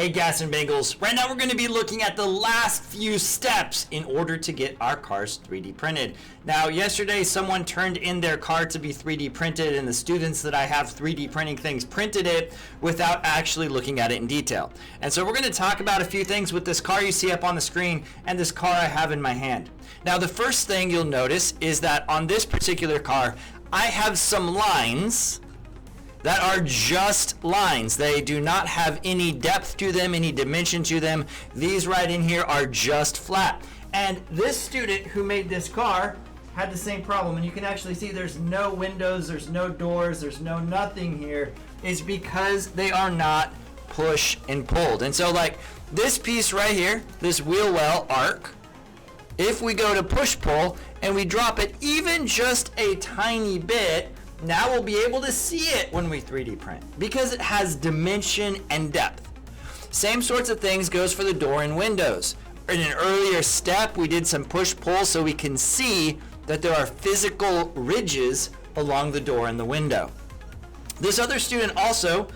Hey Gas and Bengals, right now we're going to be looking at the last few steps in order to get our cars 3D printed. Now yesterday someone turned in their car to be 3D printed, and the students that I have 3D printing things printed it without actually looking at it in detail. And so we're going to talk about a few things with this car you see up on the screen and this car I have in my hand. Now the first thing you'll notice is that on this particular car I have some lines that are just lines. They do not have any depth to them, any dimension to them. These right in here are just flat. And this student who made this car had the same problem. And you can actually see there's no windows, there's no doors, there's no nothing here. It's because they are not push and pulled. And so like this piece right here, this wheel well arc, if we go to push pull and we drop it even just a tiny bit, now we'll be able to see it when we 3D print because it has dimension and depth. Same sorts of things goes for the door and windows. In an earlier step, we did some push-pull so we can see that there are physical ridges along the door and the window. This other student also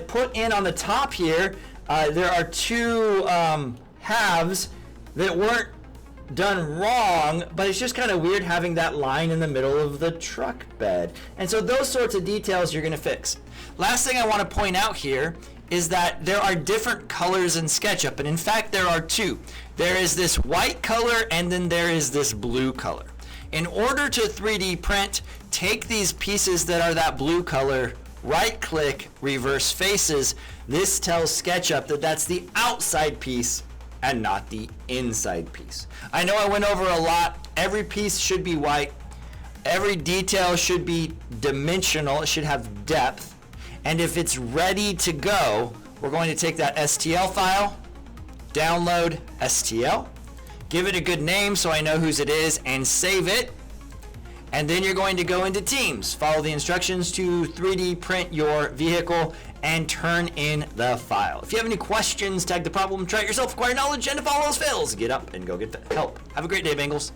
put in on the top here, there are two halves that weren't done wrong, but it's just kind of weird having that line in the middle of the truck bed. And so those sorts of details you're going to fix. Last thing I want to point out here is that there are different colors in SketchUp, and in fact there are two. There is this white color and then there is this blue color. In order to 3D print, take these pieces that are that blue color, right click, reverse faces. This tells SketchUp that that's the outside piece and not the inside piece. I know I went over a lot. Every piece should be white. Every detail should be dimensional. It should have depth. And if it's ready to go, we're going to take that STL file, download STL, give it a good name so I know whose it is, and save it. And then you're going to go into Teams, follow the instructions to 3D print your vehicle, and turn in the file. If you have any questions, tag the problem, try it yourself, acquire knowledge, and if all else fails, get up and go get help. Have a great day, Bengals.